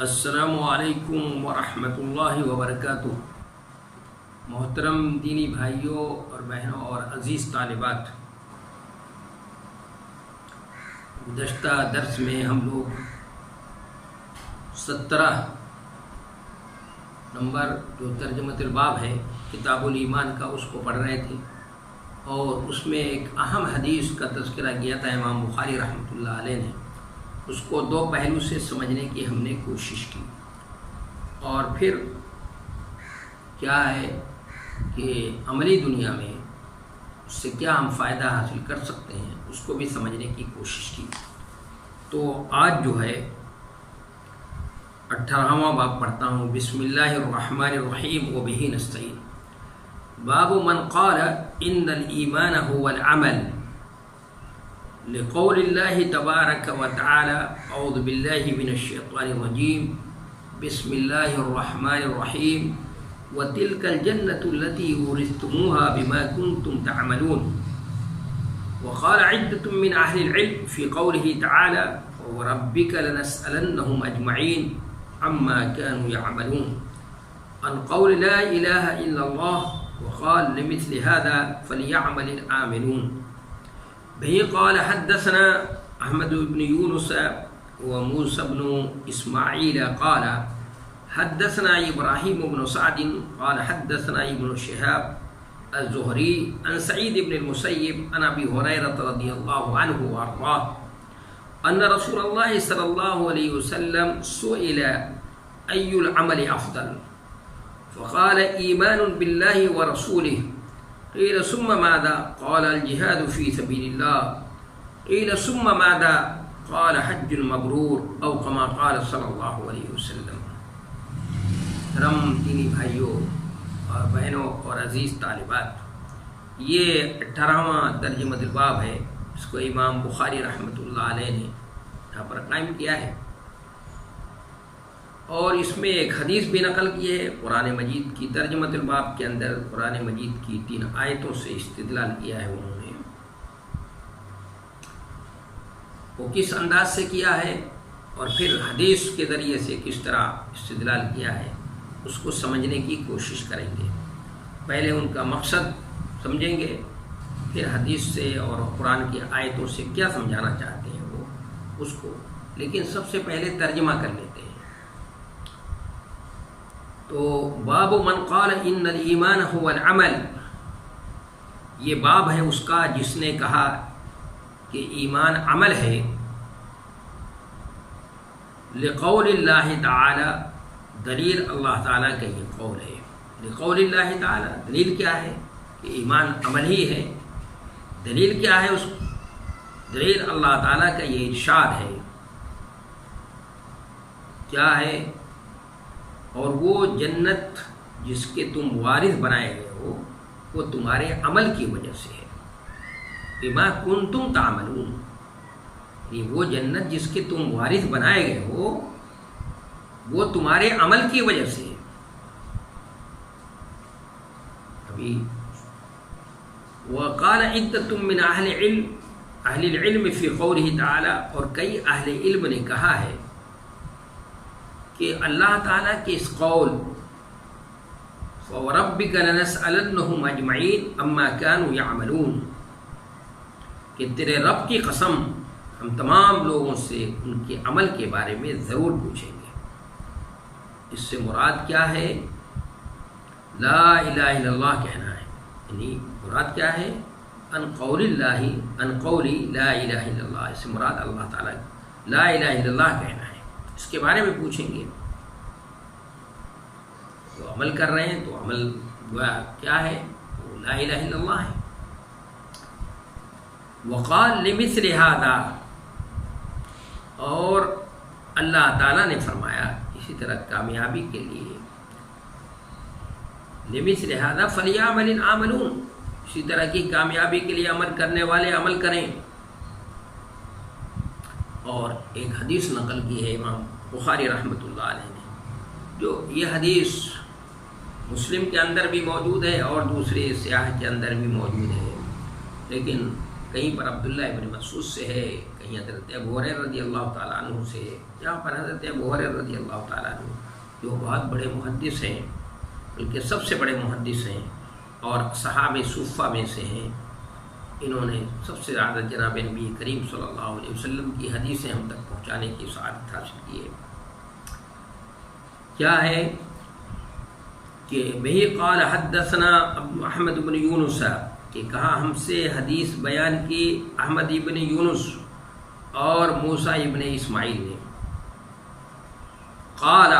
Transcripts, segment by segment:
السلام علیکم ورحمۃ اللہ وبرکاتہ۔ محترم دینی بھائیوں اور بہنوں اور عزیز طالبات، گزشتہ درس میں ہم لوگ 17 نمبر جو ترجمۃ الباب ہے کتاب الایمان کا، اس کو پڑھ رہے تھے، اور اس میں ایک اہم حدیث کا تذکرہ کیا تھا امام بخاری رحمۃ اللہ علیہ نے۔ اس کو دو پہلو سے سمجھنے کی ہم نے کوشش کی، اور پھر کیا ہے کہ عملی دنیا میں اس سے کیا ہم فائدہ حاصل کر سکتے ہیں اس کو بھی سمجھنے کی کوشش کی۔ تو آج جو ہے 18واں باب پڑھتا ہوں۔ بسم اللہ الرحمن الرحیم وبہ نستعین۔ باب من قال ان الایمان هو العمل، لقول الله تبارك وتعالى اعوذ بالله من الشيطان الرجيم بسم الله الرحمن الرحيم وتلك الجنة التي ورثتموها بما كنتم تعملون۔ وقال عدة من أهل العلم في قوله تعالى وربك لنسألنهم أجمعين عما كانوا يعملون عن قول لا إله إلا الله، وقال لمثل هذا فليعمل العاملون۔ به قال حدثنا احمد بن يونس وموسى بن اسماعيل قال حدثنا ابراهيم بن سعد قال حدثنا ابن شهاب الزهري عن سعيد بن المسيب عن ابي هريره رضي الله عنه وارضاه ان رسول الله صلى الله عليه وسلم سئل اي العمل افضل، فقال ايمان بالله ورسوله، قيل ثم ماذا؟ قال الجهاد في سبيل الله، قيل ثم ماذا؟ قال حج مبرور، او كما قال صلی اللہ علیہ وسلم۔ دینی بھائیوں اور بہنوں اور عزیز طالبات، یہ 18واں ترجمۃ الباب ہے، اس کو امام بخاری رحمۃ اللہ علیہ نے یہاں پر قائم کیا ہے، اور اس میں ایک حدیث بھی نقل کی ہے قرآن مجید کی۔ ترجمۃ الباب کے اندر قرآن مجید کی 3 آیتوں سے استدلال کیا ہے انہوں نے۔ وہ کس انداز سے کیا ہے اور پھر حدیث کے ذریعے سے کس طرح استدلال کیا ہے اس کو سمجھنے کی کوشش کریں گے۔ پہلے ان کا مقصد سمجھیں گے، پھر حدیث سے اور قرآن کی آیتوں سے کیا سمجھانا چاہتے ہیں وہ اس کو، لیکن سب سے پہلے ترجمہ کر لیتے ہیں۔ تو باب من قال ان الایمان هو العمل، یہ باب ہے اس کا جس نے کہا کہ ایمان عمل ہے۔ لقول اللہ تعالی، دلیل اللہ تعالیٰ کا یہ قول ہے۔ لقول اللہ تعالی، دلیل کیا ہے کہ ایمان عمل ہی ہے۔ دلیل کیا ہے اس، دلیل اللہ تعالیٰ کا یہ ارشاد ہے، کیا ہے؟ اور وہ جنت جس کے تم وارث بنائے گئے ہو وہ تمہارے عمل کی وجہ سے ہے۔ بما کنتم تعملون، یہ وہ جنت جس کے تم وارث بنائے گئے ہو وہ تمہارے عمل کی وجہ سے ہے۔ ابھی وقال عدۃ من اہل العلم فی قولہ تعالی، اور کئی اہل علم نے کہا ہے کہ اللہ تعالیٰ کے اس قول وَرَبِّكَ لَنَسْأَلَنَّهُمْ أَجْمَعِينَ عَمَّا كَانُوا يَعْمَلُونَ، کہ تیرے رب کی قسم ہم تمام لوگوں سے ان کے عمل کے بارے میں ضرور پوچھیں گے۔ اس سے مراد کیا ہے؟ لا الہ الا اللہ کہنا ہے، یعنی مراد کیا ہے؟ ان قول اللہ، ان قولی لا الہ الا اللہ، اس سے مراد اللہ تعالیٰ لا الہ الا اللہ کہنا ہے، اس کے بارے میں پوچھیں گے۔ تو عمل کر رہے ہیں تو عمل کیا ہے؟ وہ لا الہ الا اللہ ہے۔ وقال لمثل هذا، اور اللہ تعالیٰ نے فرمایا اسی طرح کامیابی کے لیے، لمثل هذا فليعمل العاملون، اسی طرح کی کامیابی کے لیے عمل کرنے والے عمل کریں۔ اور ایک حدیث نقل کی ہے امام بخاری رحمۃ اللہ علیہ نے، جو یہ حدیث مسلم کے اندر بھی موجود ہے اور دوسرے سیاح کے اندر بھی موجود ہے، لیکن کہیں پر عبداللہ ابن مسعود سے ہے، کہیں نہیں حضرت ابو ہریرہ رضی اللہ تعالیٰ عنہ سے، جہاں پر حضرت ابو ہریرہ رضی اللہ تعالیٰ عنہ جو بہت بڑے محدث ہیں، بلکہ سب سے بڑے محدث ہیں اور صحابہ صفہ میں سے ہیں، انہوں نے سب سے زیادہ جناب نبی کریم صلی اللہ علیہ وسلم کی حدیثیں ہم تک پہنچانے کی سعادت حاصل کی ہے۔ کیا ہے کہ بہی قال حدثنا احمد بن یونس، کہ کہا ہم سے حدیث بیان کی احمد ابن یونس اور موسیٰ ابن اسماعیل نے، قال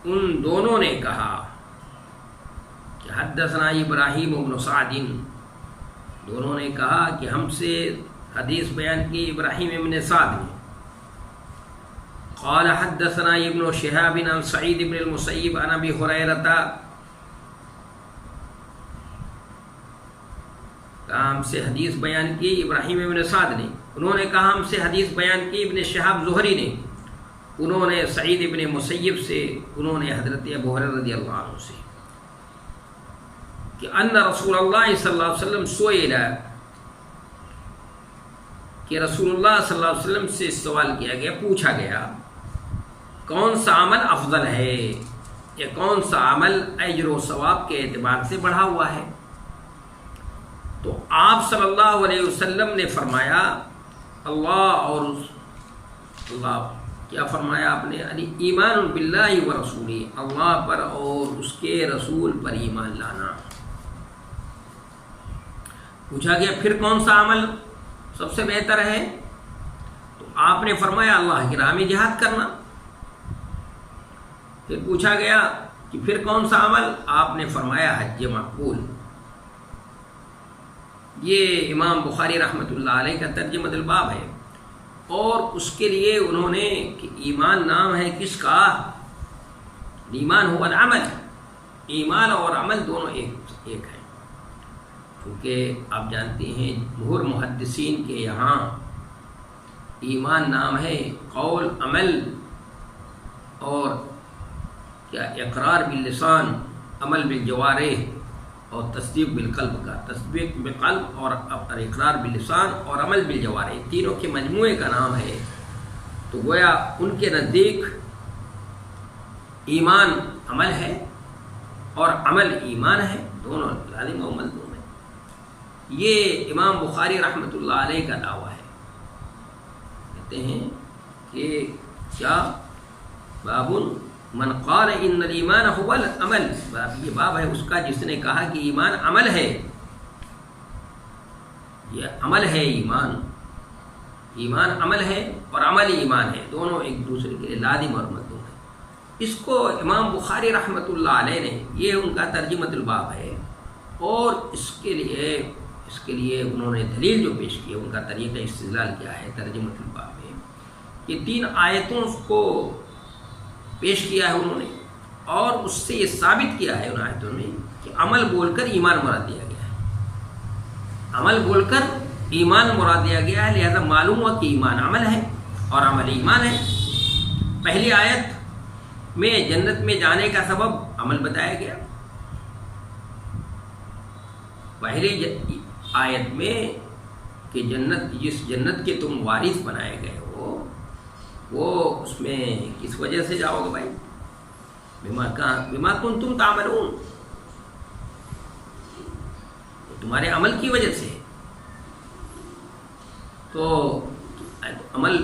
ان دونوں نے کہا کہ حدثنا ابراہیم بن سعد، دونوں نے کہا کہ ہم سے حدیث بیان کی ابراہیم ابن سعد نے، قال حدثنا ابن شہاب عن سعید بن المسیب عن ابی ہریرہ، کہا ہم سے حدیث بیان کی ابراہیم ابن سعد نے، انہوں نے کہا ہم سے حدیث بیان کی ابن شہاب زہری نے، انہوں نے سعید ابن مسیب سے، انہوں نے حضرت ابو ہریرہ رضی اللہ عنہ سے، کہ ان رسول اللہ صلی اللہ علیہ وسلم سئل، کہ رسول اللہ صلی اللہ علیہ وسلم سے سوال کیا گیا، پوچھا گیا کون سا عمل افضل ہے، یا کون سا عمل اجر و ثواب کے اعتبار سے بڑھا ہوا ہے؟ تو آپ صلی اللہ علیہ وسلم نے فرمایا اللہ، اور اللہ کیا فرمایا آپ نے؟ ایمان باللہ و رسولہ، اللہ پر اور اس کے رسول پر ایمان لانا۔ پوچھا گیا پھر کون سا عمل سب سے بہتر ہے؟ تو آپ نے فرمایا اللہ کی راہ میں جہاد کرنا۔ پھر پوچھا گیا کہ پھر کون سا عمل؟ آپ نے فرمایا حج مقبول۔ یہ امام بخاری رحمۃ اللہ علیہ کا ترجمہ الباب ہے، اور اس کے لیے انہوں نے کہ ایمان نام ہے کس کا؟ ایمان ہوا العمل، ایمان اور عمل دونوں ایک ہے، کیونکہ آپ جانتے ہیں جمہور محدثین کے یہاں ایمان نام ہے قول، عمل اور کیا اقرار باللسان، عمل بالجوارح، اور تصدیق بالقلب کا، تصدیق بالقلب اور اقرار باللسان اور عمل بالجوارح، تینوں کے مجموعے کا نام ہے۔ تو گویا ان کے نزدیک ایمان عمل ہے اور عمل ایمان ہے، دونوں لازم و عمل دونوں۔ یہ امام بخاری رحمۃ اللہ علیہ کا دعویٰ ہے، کہتے ہیں کہ کیا باب من قال ان الایمان هو العمل، یہ باب ہے اس کا جس نے کہا کہ ایمان عمل ہے، یہ عمل ہے ایمان، ایمان عمل ہے اور عمل ایمان ہے، دونوں ایک دوسرے کے لازم اور مطلوب ہے۔ اس کو امام بخاری رحمۃ اللہ علیہ نے، یہ ان کا ترجمہ الباب ہے، اور اس کے لیے انہوں نے دلیل جو پیش کی، ان کا طریقہ استدلال کیا ہے ترجمہ الباب میں، کہ 3 آیتوں کو پیش کیا ہے انہوں نے، اور اس سے یہ ثابت کیا ہے ان آیتوں میں کہ عمل بول کر ایمان مراد دیا گیا ہے، عمل بول کر ایمان مراد دیا گیا ہے، لہذا معلوم ہوا کہ ایمان عمل ہے اور عمل ایمان ہے۔ پہلی آیت میں جنت میں جانے کا سبب عمل بتایا گیا، پہلی آیت میں کہ جس جنت کے تم وارث بنائے گئے ہو، وہ اس میں کس وجہ سے جاؤ گے بھائی؟ بما کنتم تعملون، تمہارے عمل کی وجہ سے۔ تو عمل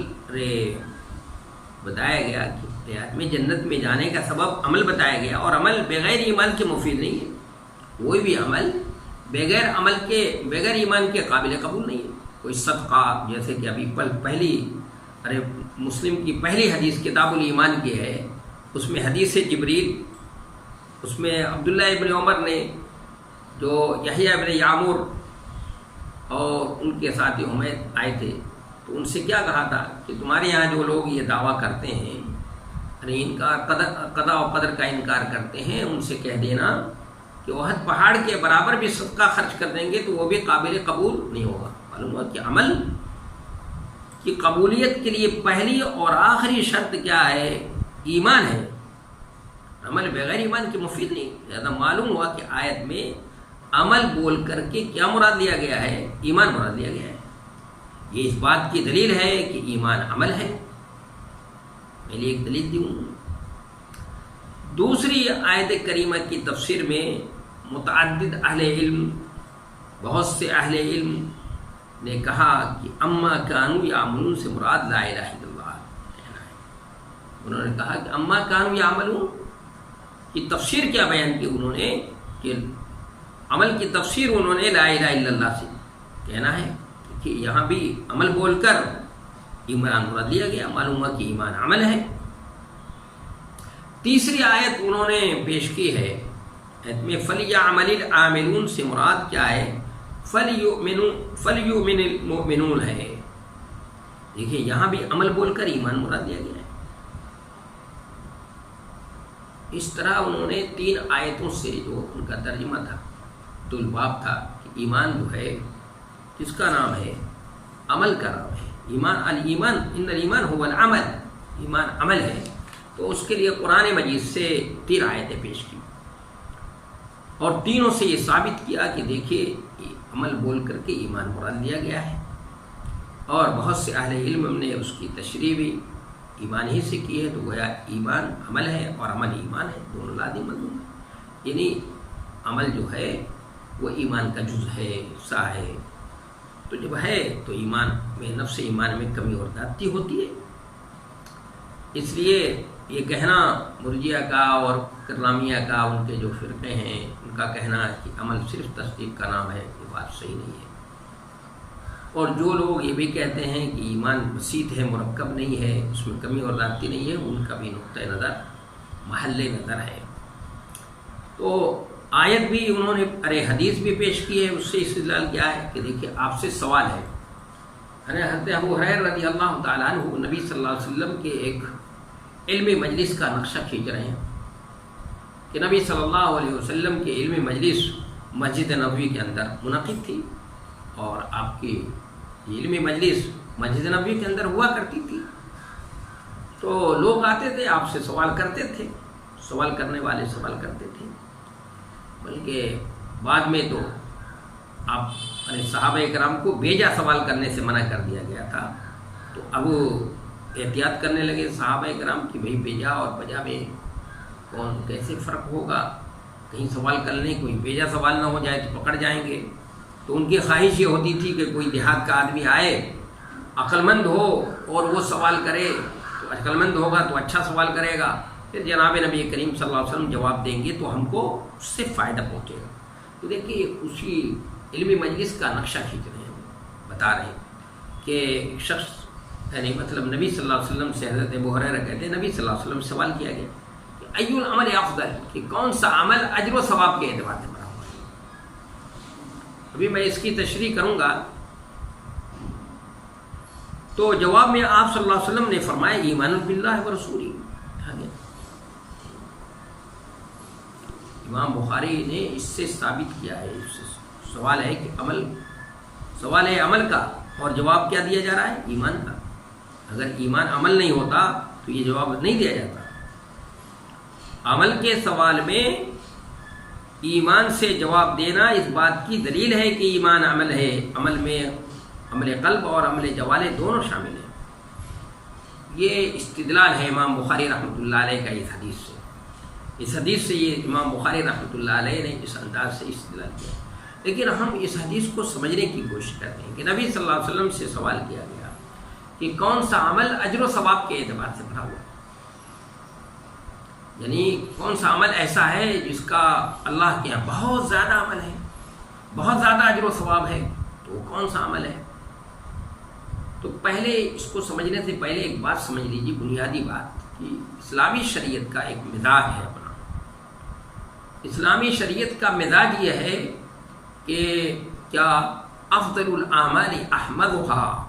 بتایا گیا کہ میں جنت میں جانے کا سبب عمل بتایا گیا، اور عمل بغیر ایمان کے مفید نہیں ہے، کوئی بھی عمل بغیر ایمان کے قابل قبول نہیں ہے۔ کوئی صدقہ، جیسے کہ ابھی مسلم کی پہلی حدیث کتاب الایمان کی ہے، اس میں حدیث جبریل، اس میں عبداللہ ابن عمر نے جو یحییٰ ابن یعمر اور ان کے ساتھی حمید آئے تھے، تو ان سے کیا کہا تھا کہ تمہارے یہاں جو لوگ یہ دعویٰ کرتے ہیں، یعنی قضا و قدر کا انکار کرتے ہیں، ان سے کہہ دینا کہ احد پہاڑ کے برابر بھی صدقہ خرچ کر دیں گے تو وہ بھی قابل قبول نہیں ہوگا۔ معلوم ہوا کہ عمل کی قبولیت کے لیے پہلی اور آخری شرط کیا ہے؟ ایمان ہے، عمل بغیر ایمان کے مفید نہیں۔ لہذا معلوم ہوا کہ آیت میں عمل بول کر کے کیا مراد لیا گیا ہے؟ ایمان مراد لیا گیا ہے۔ یہ اس بات کی دلیل ہے کہ ایمان عمل ہے. پہلے ایک دلیل دی انہوں نے. دوسری آیت کریمہ کی تفسیر میں متعدد اہل علم، بہت سے اہل علم نے کہا کہ اما کانوا یعملون سے مراد لا الہ الا اللہ کہنا ہے. انہوں نے کہا کہ اما کانوا یعملون کی تفسیر کیا بیان کی انہوں نے کہ عمل کی تفسیر انہوں نے لا الہ الا اللہ سے کہنا ہے کہ یہاں بھی عمل بول کر ایمان مراد لیا گیا، معلوم ہوا کہ ایمان عمل ہے. تیسری آیت انہوں نے پیش کی ہے میں فَلْيَعْمَلِ الْعَامِلُونَ سے مراد کیا ہے؟ فَلْيُؤْمِنِ الْمُؤْمِنُونَ ہے. دیکھیں یہاں بھی عمل بول کر ایمان مراد لیا گیا ہے. اس طرح انہوں نے 3 آیتوں سے جو ان کا ترجمہ تھا تو الباب تھا کہ ایمان جو ہے کس کا نام ہے؟ عمل کا نام ہے. ایمان ان الایمان هو العمل، ایمان عمل ہے. تو اس کے لیے قرآن مجید سے 3 آیتیں پیش کی اور تینوں سے یہ ثابت کیا کہ دیکھیے عمل بول کر کے ایمان مراد لیا گیا ہے. اور بہت سے اہل علم نے اس کی تشریح بھی ایمان ہی سے کی ہے. تو گویا ایمان عمل ہے اور عمل ایمان ہے، دونوں لازم مضمون ہے. یعنی عمل جو ہے وہ ایمان کا جز ہے، حصہ ہے. تو جب ہے تو ایمان میں نفس ایمان میں کمی اور زیادتی ہوتی ہے. اس لیے یہ کہنا مرجیہ کا اور کرلامیہ کا، ان کے جو فرقے ہیں ان کا کہنا ہے کہ عمل صرف تصدیق کا نام ہے، یہ بات صحیح نہیں ہے. اور جو لوگ یہ بھی کہتے ہیں کہ ایمان بسیط ہے، مرکب نہیں ہے، اس میں کمی اور زیادتی نہیں ہے، ان کا بھی نقطۂ نظر محل نظر ہے. تو آیت بھی انہوں نے حدیث بھی پیش کی ہے، اس سے استدلال کیا ہے کہ دیکھیے آپ سے سوال ہے. حضرت ابو ہریرہ رضی اللہ تعالیٰ عنہ نبی صلی اللہ علیہ وسلم کے ایک علمی مجلس کا نقشہ کھینچ رہے ہیں کہ نبی صلی اللہ علیہ وسلم کے علمی مجلس مسجد نبوی کے اندر منعقد تھی، اور آپ کی علمی مجلس مسجد نبوی کے اندر ہوا کرتی تھی. تو لوگ آتے تھے آپ سے سوال کرتے تھے، سوال کرنے والے سوال کرتے تھے. بلکہ بعد میں تو آپ صحابہ کرام کو بیجا سوال کرنے سے منع کر دیا گیا تھا. تو اب احتیاط کرنے لگے صحابہ کرام کہ بھئی بیجا اور بجا میں کون کیسے فرق ہوگا، کہیں سوال کرنے کوئی بیجا سوال نہ ہو جائے تو پکڑ جائیں گے. تو ان کی خواہش یہ ہوتی تھی کہ کوئی دیہات کا آدمی آئے، عقل مند ہو اور وہ سوال کرے. تو عقل مند ہوگا تو اچھا سوال کرے گا، پھر جناب نبی کریم صلی اللہ علیہ وسلم جواب دیں گے تو ہم کو اس سے فائدہ پہنچے گا. تو دیکھیے اسی علمی مجلس کا نقشہ کھینچ رہے ہیں، بتا رہے ہیں کہ ایک شخص یعنی مطلب نبی صلی اللہ علیہ وسلم سے حضرت ابو ہریرہ کہتے ہیں نبی صلی اللہ علیہ وسلم سے سوال کیا گیا کہ ای العمل افضل، کہ کون سا عمل اجر و ثواب کے اعتبار سے بڑا ہوا ہے. ابھی میں اس کی تشریح کروں گا. تو جواب میں آپ صلی اللہ علیہ وسلم نے فرمایا ایمان باللہ و رسولہ. امام بخاری نے اس سے ثابت کیا ہے. سوال ہے کہ سوال ہے عمل کا، اور جواب کیا دیا جا رہا ہے؟ ایمان کا. اگر ایمان عمل نہیں ہوتا تو یہ جواب نہیں دیا جاتا. عمل کے سوال میں ایمان سے جواب دینا اس بات کی دلیل ہے کہ ایمان عمل ہے. عمل میں عمل قلب اور عمل جوارح دونوں شامل ہیں. یہ استدلال ہے امام بخاری رحمۃ اللہ علیہ کا اس حدیث سے. اس حدیث سے یہ امام بخاری رحمۃ اللہ علیہ نے اس انداز سے استدلال کیا. لیکن ہم اس حدیث کو سمجھنے کی کوشش کرتے ہیں کہ نبی صلی اللہ علیہ وسلم سے سوال کیا گیا کہ کون سا عمل اجر و ثواب کے اعتبار سے بڑھا ہوا ہے، یعنی کون سا عمل ایسا ہے جس کا اللہ کے یہاں بہت زیادہ عمل ہے، بہت زیادہ اجر و ثواب ہے. تو وہ کون سا عمل ہے؟ تو پہلے اس کو سمجھنے سے پہلے ایک بات سمجھ لیجیے، بنیادی بات کہ اسلامی شریعت کا ایک مزاج ہے اپنا. اسلامی شریعت کا مزاج یہ ہے کہ کیا افضل الاعمال احمدها،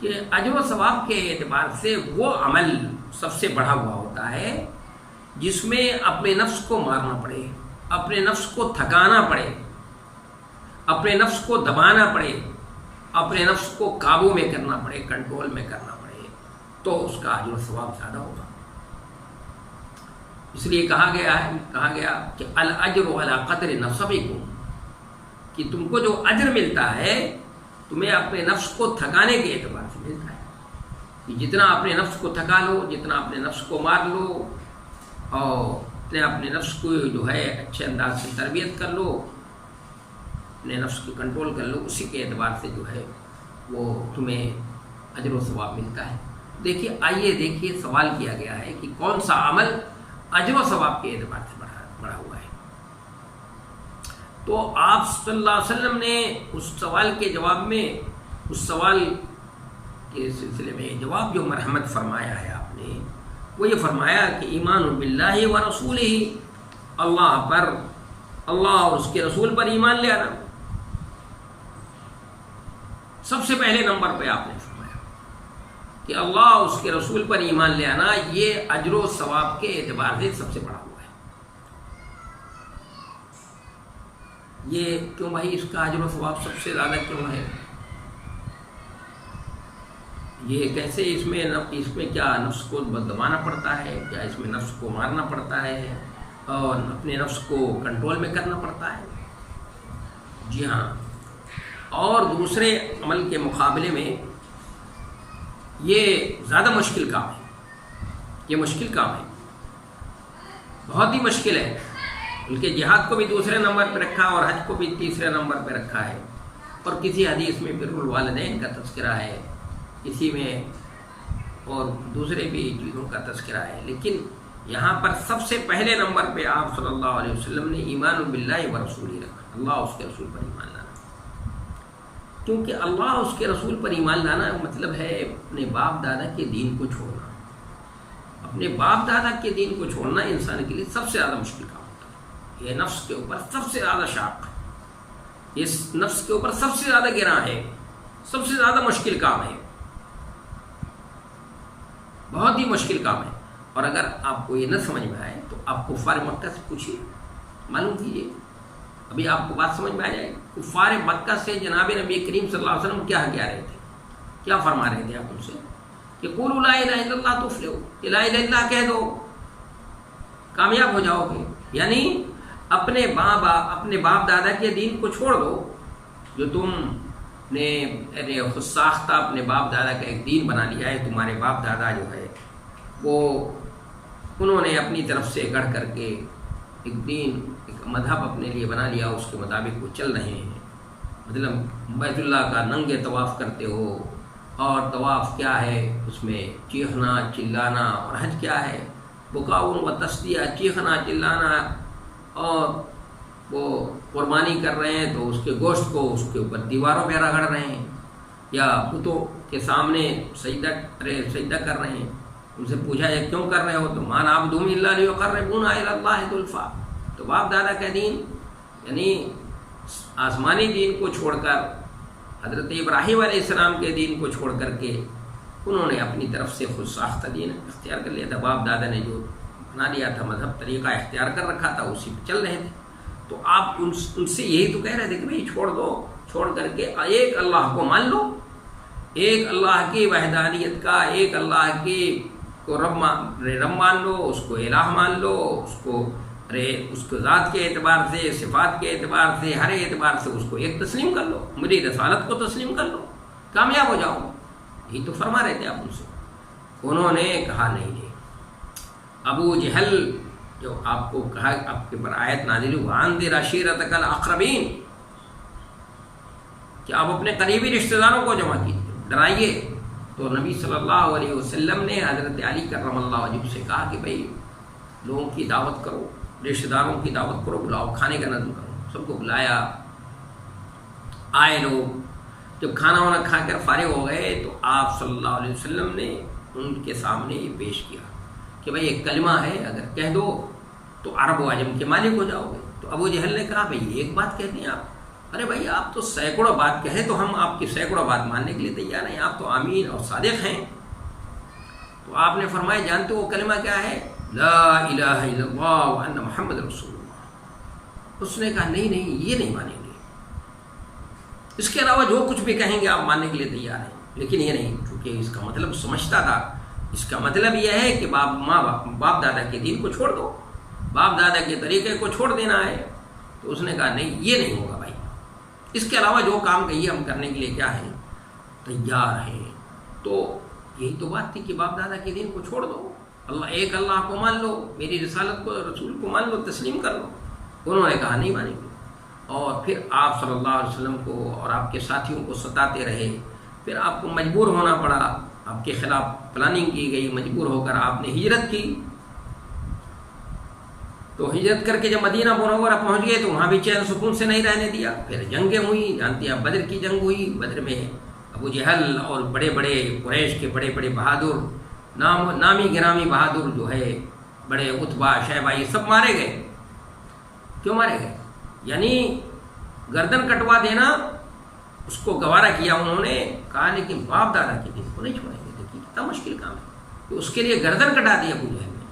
کہ اجر و ثواب کے اعتبار سے وہ عمل سب سے بڑھا ہوا ہوتا ہے جس میں اپنے نفس کو مارنا پڑے، اپنے نفس کو تھکانا پڑے، اپنے نفس کو دبانا پڑے، اپنے نفس کو قابو میں کرنا پڑے، کنٹرول میں کرنا پڑے، تو اس کا اجر و ثواب زیادہ ہوگا. اس لیے کہا گیا کہ الاجر علی قدر نصبکم، کہ تم کو جو اجر ملتا ہے تمہیں اپنے نفس کو تھکانے کے اعتبار سے ملتا ہے کہ جتنا اپنے نفس کو تھکا لو، جتنا اپنے نفس کو مار لو اور اتنے اپنے نفس کو جو ہے اچھے انداز سے تربیت کر لو، اپنے نفس کو کنٹرول کر لو، اسی کے اعتبار سے جو ہے وہ تمہیں اجر و ثواب ملتا ہے۔ دیکھیے، آئیے دیکھیے، سوال کیا گیا ہے کہ کون سا عمل اجر و ثواب کے اعتبار سے بڑھا ہوا ہے۔ تو آپ صلی اللہ علیہ وسلم نے اس سوال کے جواب میں، اس سوال کے سلسلے میں جواب جو مرحمت فرمایا ہے آپ نے، وہ یہ فرمایا کہ ایمان باللہ و رسولہ، اللہ پر، اللہ اور اس کے رسول پر ایمان لے آنا۔ سب سے پہلے نمبر پہ آپ نے فرمایا کہ اللہ اور اس کے رسول پر ایمان لے آنا، یہ اجر و ثواب کے اعتبار سے سب سے بڑا ہوا ہے۔ یہ کیوں بھائی، اس کا اجر و ثواب سب سے زیادہ کیوں ہے؟ یہ کیسے، اس میں کیا نفس کو دبانا پڑتا ہے؟ کیا اس میں نفس کو مارنا پڑتا ہے اور اپنے نفس کو کنٹرول میں کرنا پڑتا ہے؟ جی ہاں، اور دوسرے عمل کے مقابلے میں یہ زیادہ مشکل کام ہے، یہ مشکل کام ہے، بہت ہی مشکل ہے۔ بلکہ جہاد کو بھی دوسرے نمبر پہ رکھا اور حج کو بھی تیسرے نمبر پہ رکھا ہے، اور کسی حدیث میں بر الوالدین کا تذکرہ ہے، کسی میں اور دوسرے بھی چیزوں کا تذکرہ ہے، لیکن یہاں پر سب سے پہلے نمبر پہ آپ صلی اللہ علیہ وسلم نے ایمان باللہ و رسولہ رکھا، اللہ اور اس کے رسول پر ایمان لانا۔ کیونکہ اللہ اور اس کے رسول پر ایمان لانا مطلب ہے اپنے باپ دادا کے دین کو چھوڑنا۔ اپنے باپ دادا کے دین کو چھوڑنا انسان کے لیے سب سے زیادہ مشکل کام ہوتا ہے۔ یہ نفس کے اوپر سب سے زیادہ شاق، اس نفس کے اوپر سب سے زیادہ گراں ہے، سب سے زیادہ مشکل کام ہے، بہت ہی مشکل کام ہے۔ اور اگر آپ کو یہ نہ سمجھ میں آئے تو آپ کفار مکہ سے پوچھیے، معلوم کیجیے، ابھی آپ کو بات سمجھ میں آ جائے۔ کفار مکہ سے جناب نبی کریم صلی اللہ علیہ وسلم کیا رہے تھے، کیا فرما رہے تھے آپ ان سے کہ قولوا لا الہ الا اللہ تفلحوا، کہ لا الہ الا اللہ کہہ دو کامیاب ہو جاؤ گے، یعنی اپنے باپ دادا کے دین کو چھوڑ دو، جو تم نے خود ساختہ اپنے باپ دادا کا ایک دین بنا لیا ہے۔ تمہارے باپ دادا جو ہے وہ انہوں نے اپنی طرف سے گڑھ کر کے ایک دین، ایک مذہب اپنے لیے بنا لیا، اس کے مطابق وہ چل رہے ہیں۔ مطلب بیت اللہ کا ننگے طواف کرتے ہو، اور طواف کیا ہے، اس میں چیخنا چلانا، اور حج کیا ہے، بکاؤن و تصدیہ، چیخنا چلانا، اور وہ قربانی کر رہے ہیں تو اس کے گوشت کو اس کے اوپر دیواروں پہ رگڑ رہے ہیں، یا بتوں کے سامنے سجدہ کر رہے ہیں۔ ان سے پوچھا جائے کیوں کر رہے ہو تو ما نعبدہم الا لیقربونا الی اللہ زلفیٰ۔ تو باپ دادا کا دین، یعنی آسمانی دین کو چھوڑ کر، حضرت ابراہیم علیہ السلام کے دین کو چھوڑ کر کے انہوں نے اپنی طرف سے خود ساختہ دین اختیار کر لیا تھا۔ باپ دادا نے جو بنا لیا تھا مذہب، طریقہ اختیار کر رکھا تھا، اسی پہ چل رہے تھے۔ تو آپ ان سے یہی تو کہہ رہے تھے کہ بھائی چھوڑ دو، چھوڑ کر کے ایک اللہ کو مان لو، ایک اللہ کی وحدانیت کا، ایک اللہ کی کو رب مان لو، اس کو الہ مان لو، اس کو ذات کے اعتبار سے، صفات کے اعتبار سے، ہر اعتبار سے اس کو ایک تسلیم کر لو، میری رسالت کو تسلیم کر لو، کامیاب ہو جاؤ۔ یہی تو فرما رہے تھے آپ ان سے۔ انہوں نے کہا نہیں۔ ابو جہل جو آپ کو کہا، آپ کے پر آیت نازل ہوئی وَأَنذِرْ عَشِيرَتَكَ الْأَقْرَبِينَ، کہ آپ اپنے قریبی رشتہ داروں کو جمع کیجیے، ڈرائیے۔ تو نبی صلی اللہ علیہ وسلم نے حضرت علی کرم اللہ وجہہ سے کہا کہ بھائی لوگوں کی دعوت کرو، رشتہ داروں کی دعوت کرو، بلاؤ، کھانے کا نظم کرو۔ سب کو بلایا، آئے لوگ۔ جب کھانا وانا کھا کر فارغ ہو گئے تو آپ صلی اللہ علیہ وسلم نے ان کے سامنے یہ پیش کیا کہ بھائی ایک کلمہ ہے، اگر کہہ دو تو عرب و عجم کے مالک ہو جاؤ گے۔ تو ابو جہل نے کہا بھائی ایک بات کہتے ہیں آپ، ارے بھائی آپ تو سینکڑوں بات کہیں تو ہم آپ کی سینکڑوں بات ماننے کے لیے تیار ہیں، آپ تو امین اور صادق ہیں۔ تو آپ نے فرمایا جانتے ہو وہ کلمہ کیا ہے؟ لا الہ الا اللہ وان محمد رسول اللہ۔ اس نے کہا نہیں یہ نہیں مانیں گے، اس کے علاوہ جو کچھ بھی کہیں گے آپ ماننے کے لیے تیار ہیں، لیکن یہ نہیں، کیونکہ اس کا مطلب سمجھتا تھا، اس کا مطلب یہ ہے کہ باپ دادا کے دین کو چھوڑ دو، باپ دادا کے طریقے کو چھوڑ دینا ہے۔ تو اس نے کہا نہیں یہ نہیں ہوگا بھائی، اس کے علاوہ جو کام کہیے ہم کرنے کے لیے کیا ہیں، تیار ہیں۔ تو یہی تو بات تھی کہ باپ دادا کے دین کو چھوڑ دو، ایک اللہ کو مان لو، میری رسالت کو، رسول کو مان لو، تسلیم کر لو۔ انہوں نے کہا نہیں مانیں گے، اور پھر آپ صلی اللہ علیہ وسلم کو اور آپ کے ساتھیوں کو ستاتے رہے۔ پھر آپ کو مجبور ہونا پڑا، آپ کے خلاف پلاننگ کی گئی، مجبور ہو کر آپ نے ہجرت کی۔ تو ہجرت کر کے جب مدینہ منورہ پہنچ گئے تو وہاں بھی چین سکون سے نہیں رہنے دیا۔ پھر جنگیں ہوئی، جانتے ہیں بدر کی جنگ ہوئی، بدر میں ابو جہل اور بڑے بڑے قریش کے بڑے بڑے بہادر، نامی گرامی بہادر جو ہے، بڑے عتبہ شیبہ، یہ سب مارے گئے۔ کیوں مارے گئے؟ یعنی گردن کٹوا دینا اس کو گوارا کیا انہوں نے، کہا لیکن باپ دادا کے دین کو نہیں چھوڑیں گے۔ دیکھیے کتنا مشکل کام ہے، تو اس کے لیے گردن کٹا دی ابو جہل نے،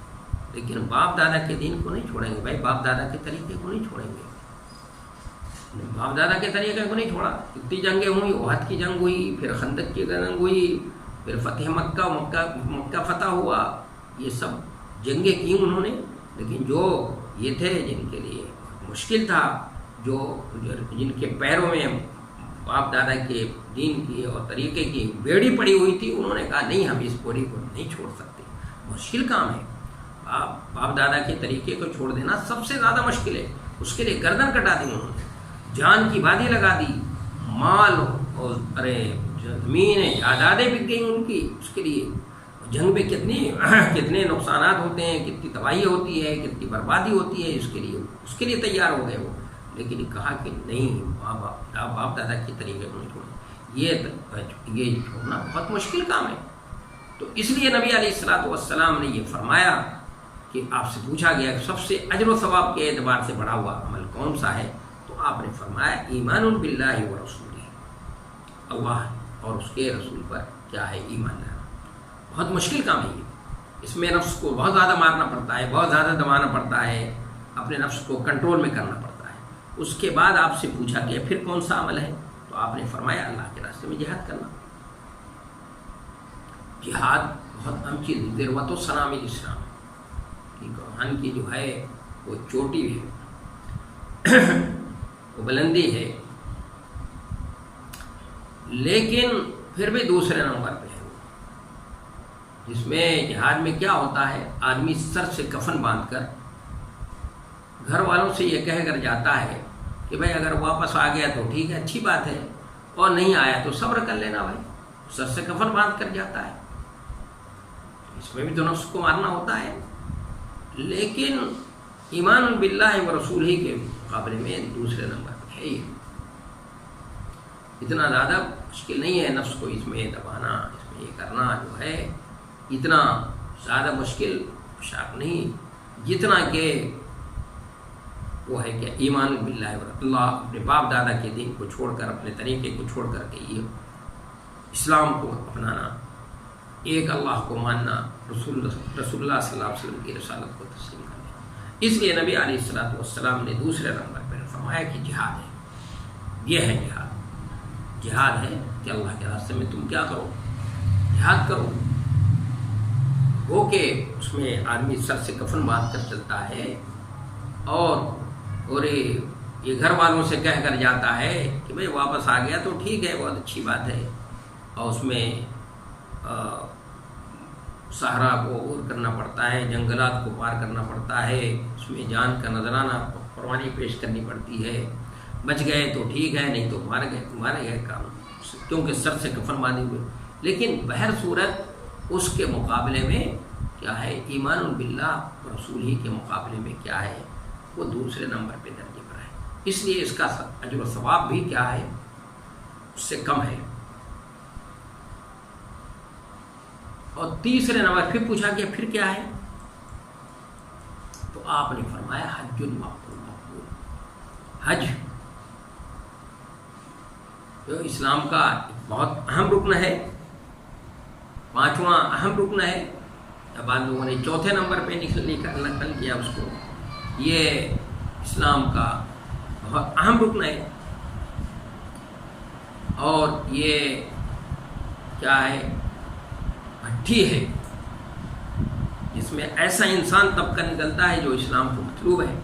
لیکن باپ دادا کے دین کو نہیں چھوڑیں گے۔ بھائی باپ دادا کے طریقے کو نہیں چھوڑیں گے، باپ دادا کے طریقے کو نہیں چھوڑا۔ کتنی جنگیں ہوئی، احد کی جنگ ہوئی، پھر خندق کی جنگ ہوئی، پھر فتح مکہ فتح ہوا، یہ سب جنگیں کی انہوں نے۔ لیکن جو یہ تھے جن کے لیے مشکل تھا، جن کے پیروں میں باپ دادا کے دین کی اور طریقے کی بیڑی پڑی ہوئی تھی، انہوں نے کہا نہیں، ہم اس بیڑی کو نہیں چھوڑ سکتے، مشکل کام ہے۔ باپ دادا کے طریقے کو چھوڑ دینا سب سے زیادہ مشکل ہے۔ اس کے لیے گردن کٹا دی انہوں نے، جان کی بازی لگا دی، مال اور زمین جائیدادیں بک گئی ان کی۔ اس کے لیے جنگ میں کتنے نقصانات ہوتے ہیں، کتنی تباہی ہوتی ہے، کتنی بربادی ہوتی ہے، اس کے لیے تیار ہو گئے وہ۔ لیکن کہا کہ نہیں، باپ دادا کے طریقے کو نہیں چھوڑیں، یہ چھوڑنا بہت مشکل کام ہے۔ تو اس لیے نبی علیہ الصلوۃ والسلام نے یہ فرمایا کہ آپ سے پوچھا گیا کہ سب سے اجر و ثواب کے اعتبار سے بڑا ہوا عمل کون سا ہے، تو آپ نے فرمایا ایمان باللہ و رسولہ، اللہ اور اس کے رسول پر کیا ہے ایمان لانا۔ بہت مشکل کام ہے یہ، اس میں نفس کو بہت زیادہ مارنا پڑتا ہے، بہت زیادہ دبانا پڑتا ہے، اپنے نفس کو کنٹرول میں کرنا پڑتا ہے۔ اس کے بعد آپ سے پوچھا گیا پھر کون سا عمل ہے، تو آپ نے فرمایا اللہ کے راستے میں جہاد کرنا۔ جہاد بہت اہم چیز، ذروۃ السنام الاسلام، قرآن کی جو ہے وہ چوٹی ہے، وہ بلندی ہے، لیکن پھر بھی دوسرے نمبر پہ ہے، جس میں جہاد میں کیا ہوتا ہے، آدمی سر سے کفن باندھ کر گھر والوں سے یہ کہہ کر جاتا ہے کہ بھائی اگر واپس آ گیا تو ٹھیک ہے، اچھی بات ہے، اور نہیں آیا تو صبر کر لینا۔ بھائی سر سے کفن باندھ کر جاتا ہے، اس میں بھی تو نفس کو مارنا ہوتا ہے۔ لیکن ایمان باللہ و رسول ہی کے مقابلے میں دوسرے نمبر پہ ہے، یہ اتنا زیادہ مشکل نہیں ہے نفس کو اس میں دبانا، اس میں یہ کرنا جو ہے اتنا زیادہ مشکل شاک نہیں، جتنا کہ وہ ہے کہ ایمان باللہ و اللہ، اپنے باپ دادا کے دین کو چھوڑ کر، اپنے طریقے کو چھوڑ کر کے یہ اسلام کو اپنانا، ایک اللہ کو ماننا، رسول اللہ صلی اللہ علیہ وسلم کی رسالت کو تسلیم کرنا۔ اس لیے نبی علیہ الصلوۃ والسلام نے دوسرے نمبر پر فرمایا کہ جہاد ہے، یہ ہے جہاد۔ جہاد ہے کہ اللہ کے راستے میں تم کیا کرو، جہاد کرو، وہ کہ اس میں آدمی سر سے کفن باندھ کر چلتا ہے، اور یہ گھر والوں سے کہہ کر جاتا ہے کہ بھائی واپس آ گیا تو ٹھیک ہے، بہت اچھی بات ہے، اور اس میں صحرا کو عبور کرنا پڑتا ہے، جنگلات کو پار کرنا پڑتا ہے، اس میں جان کا نذرانہ قربانی پیش کرنی پڑتی ہے، بچ گئے تو ٹھیک ہے، نہیں تو مارے گئے کام، کیونکہ سر سے کفن باندھے ہوئے۔ لیکن بہر صورت اس کے مقابلے میں کیا ہے، ایمان باللہ و رسول ہی کے مقابلے میں کیا ہے، وہ دوسرے نمبر پہ درجے پر ہے، اس لیے اس کا اجر و ثواب بھی کیا ہے، اس سے کم ہے۔ اور تیسرے نمبر پھر پوچھا کہ پھر کیا ہے، تو آپ نے فرمایا حج مقبول، حج جو اسلام کا بہت اہم رکن ہے، پانچواں اہم رکن ہے، بعض لوگوں نے چوتھے نمبر پہ نقل کیا اس کو، یہ اسلام کا بہت اہم رکن ہے، اور یہ کیا ہے، بھٹی ہے، جس میں ایسا انسان طبقہ نکلتا ہے جو اسلام کو مطلوب ہے،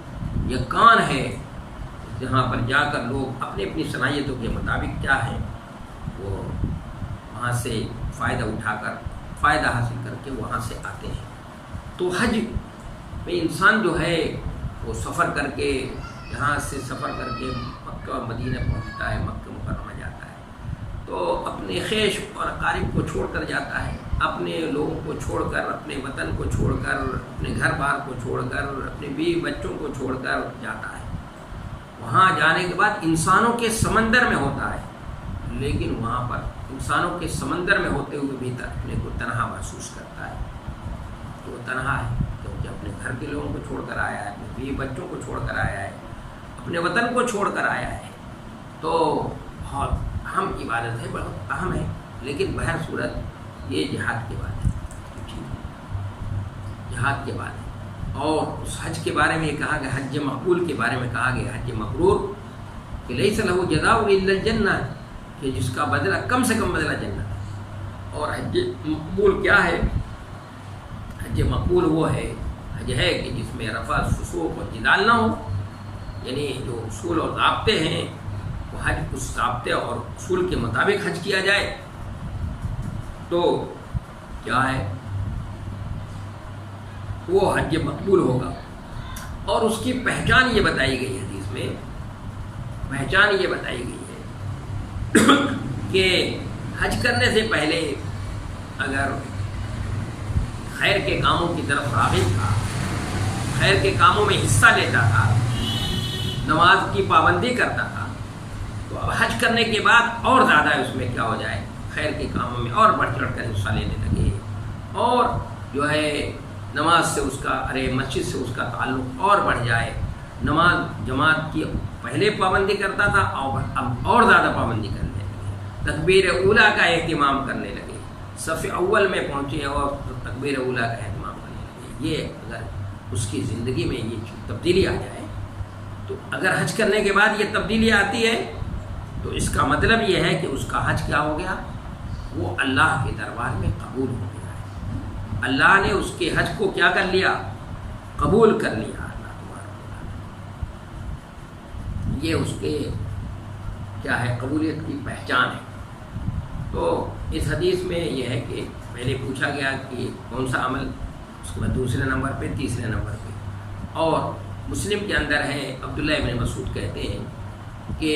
یہ کان ہے، جہاں پر جا کر لوگ اپنی اپنی صلاحیتوں کے مطابق کیا ہے وہ وہاں سے فائدہ اٹھا کر فائدہ حاصل کر کے وہاں سے آتے ہیں۔ تو حج میں انسان جو ہے وہ سفر کر کے یہاں سے سفر کر کے مکہ مدینہ پہنچتا ہے، مکہ مکرمہ جاتا ہے، تو اپنے خیش اور اقارب کو چھوڑ کر جاتا ہے، اپنے لوگوں کو چھوڑ کر، اپنے وطن کو چھوڑ کر، اپنے گھر بار کو چھوڑ کر، اپنے بیوی بچوں کو چھوڑ کر جاتا ہے۔ وہاں جانے کے بعد انسانوں کے سمندر میں ہوتا ہے، لیکن وہاں پر انسانوں کے سمندر میں ہوتے ہوئے بھی اپنے کو تنہا محسوس کرتا ہے کہ وہ تنہا ہے، کیونکہ اپنے گھر کے لوگوں کو چھوڑ کر آیا ہے، اپنے بیوی بچوں کو چھوڑ کر آیا ہے، اپنے وطن کو چھوڑ کر آیا ہے۔ تو بہت اہم عبادت ہے، بہت اہم ہے، لیکن بہر صورت یہ جہاد کے بعد ہے، جہاد کے بعد ہے۔ اور اس حج کے بارے میں یہ کہا گیا، حج مقبول کے بارے میں کہا گیا، حج مبرور کہ لیس لہ جزاء الا الجنہ، کہ جس کا بدلہ کم سے کم بدلہ جنت ہے۔ اور حج مقبول کیا ہے؟ حج مقبول وہ ہے، حج ہے کہ جس میں رفث، فسوق اور جدال نہ ہو، یعنی جو اصول اور ضابطے ہیں وہ حج اس ضابطے اور اصول کے مطابق حج کیا جائے، تو کیا ہے وہ حج مقبول ہوگا۔ اور اس کی پہچان یہ بتائی گئی حدیث میں، پہچان یہ بتائی گئی ہے کہ حج کرنے سے پہلے اگر خیر کے کاموں کی طرف راغب تھا، خیر کے کاموں میں حصہ لیتا تھا، نماز کی پابندی کرتا تھا، تو اب حج کرنے کے بعد اور زیادہ اس میں کیا ہو جائے، خیر کے کاموں میں اور بڑھ چڑھ کر حصہ لینے لگے، اور جو ہے نماز سے اس کا مسجد سے اس کا تعلق اور بڑھ جائے، نماز جماعت کی پہلے پابندی کرتا تھا اب اور زیادہ پابندی کرنے لگے، تکبیر اولیٰ کا اہتمام کرنے لگے، صف اول میں پہنچے اور تکبیر اولیٰ کا اہتمام کرنے لگے۔ یہ اگر اس کی زندگی میں یہ تبدیلی آ جائے، تو اگر حج کرنے کے بعد یہ تبدیلی آتی ہے تو اس کا مطلب یہ ہے کہ اس کا حج کیا ہو گیا، وہ اللہ کے دربار میں قبول ہو گیا ہے، اللہ نے اس کے حج کو کیا کر لیا، قبول کر لیا۔ یہ اس کے کیا ہے، قبولیت کی پہچان ہے۔ تو اس حدیث میں یہ ہے کہ پہلے پوچھا گیا کہ کون سا عمل، اس کے بعد دوسرے نمبر پہ، تیسرے نمبر پہ، اور مسلم کے اندر ہے عبداللہ ابن مسعود کہتے ہیں کہ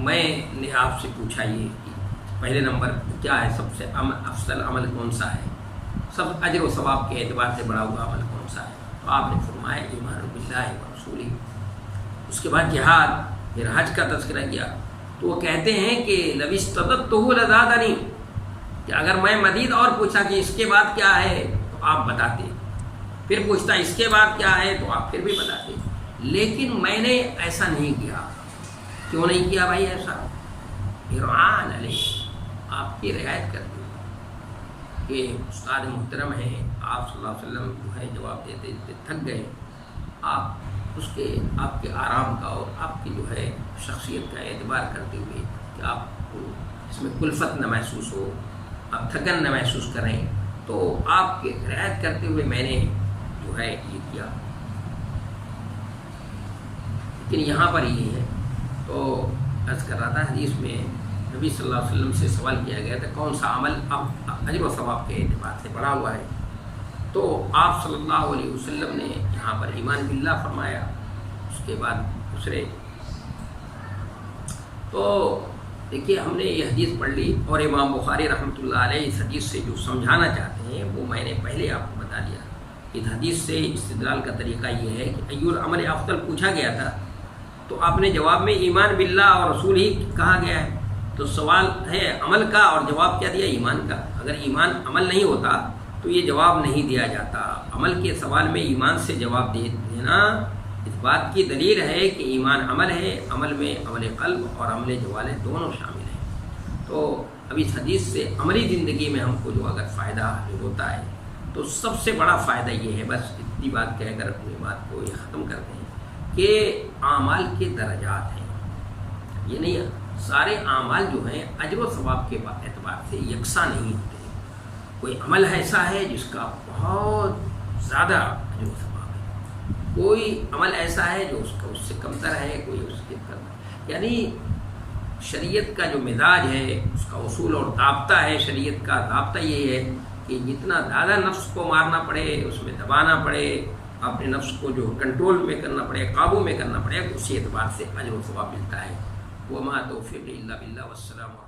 میں نے آپ سے پوچھا یہ کہ پہلے نمبر کیا ہے، سب سے افضل عمل کون سا ہے، سب اجر و ثواب کے اعتبار سے بڑا ہوا عمل کون سا ہے؟ تو آپ نے فرمایا ایمان باللہ و رسولہ۔ اس کے بعد جہاد، پھر حج کا تذکرہ کیا، تو وہ کہتے ہیں کہ لو استطعتہ لزادنی، کہ اگر میں مزید اور پوچھا کہ اس کے بعد کیا ہے تو آپ بتاتے، پھر پوچھتا اس کے بعد کیا ہے تو آپ پھر بھی بتاتے، لیکن میں نے ایسا نہیں کیا۔ کیوں نہیں کیا بھائی ایسا؟ ارعان علیہ، آپ کی رعایت کرتے کہ استاد محترم ہیں، آپ صلی اللہ علیہ وسلم جو ہے جواب دیتے دیتے تھک گئے، آپ اس کے آپ کے آرام کا اور آپ کی جو ہے شخصیت کا اعتبار کرتے ہوئے کہ آپ کو اس میں کلفت نہ محسوس ہو، آپ تھکن نہ محسوس کریں، تو آپ کے رعایت کرتے ہوئے میں نے جو ہے یہ کیا۔ لیکن یہاں پر یہ ہے، تو عرض کر رہا تھا حدیث میں نبی صلی اللہ علیہ وسلم سے سوال کیا گیا تھا کون سا عمل اب اجر و ثواب کے اعتبار سے بڑا ہوا ہے، تو آپ صلی اللہ علیہ وسلم نے یہاں پر ایمان باللہ فرمایا، اس کے بعد دوسرے۔ تو دیکھیے ہم نے یہ حدیث پڑھ لی، اور امام بخاری رحمۃ اللہ علیہ اس حدیث سے جو سمجھانا چاہتے ہیں وہ میں نے پہلے آپ کو بتا دیا۔ اس حدیث سے استدلال کا طریقہ یہ ہے کہ ایو العمل افضل پوچھا گیا تھا، تو آپ نے جواب میں ایمان باللہ اور رسول ہی کہا گیا ہے، تو سوال ہے عمل کا اور جواب کیا دیا، ایمان کا۔ اگر ایمان عمل نہیں ہوتا تو یہ جواب نہیں دیا جاتا۔ عمل کے سوال میں ایمان سے جواب دینا اس بات کی دلیل ہے کہ ایمان عمل ہے، عمل میں عمل قلب اور عمل جوارح دونوں شامل ہیں۔ تو اب اس حدیث سے عملی زندگی میں ہم کو جو اگر فائدہ حاصل ہوتا ہے تو سب سے بڑا فائدہ یہ ہے، بس اتنی بات کہہ کر اپنی بات کو یہ ختم کرتے ہیں کہ اعمال کے درجات ہیں، یہ نہیں سارے اعمال جو ہیں اجر و ثواب کے اعتبار سے یکساں نہیں ہوتے۔ کوئی عمل ایسا ہے جس کا بہت زیادہ اجر و ثواب ہے، کوئی عمل ایسا ہے جو اس سے کمتر ہے، کوئی اس سے کم ہے. یعنی شریعت کا جو مزاج ہے، اس کا اصول اور ضابطہ ہے، شریعت کا ضابطہ یہ ہے کہ جتنا زیادہ نفس کو مارنا پڑے، اس میں دبانا پڑے، اپنے نفس کو جو کنٹرول میں کرنا پڑے، قابو میں کرنا پڑے، اسی اعتبار سے اجر و ثواب ملتا ہے. وما توفیقی الا باللہ والسلام علیکم.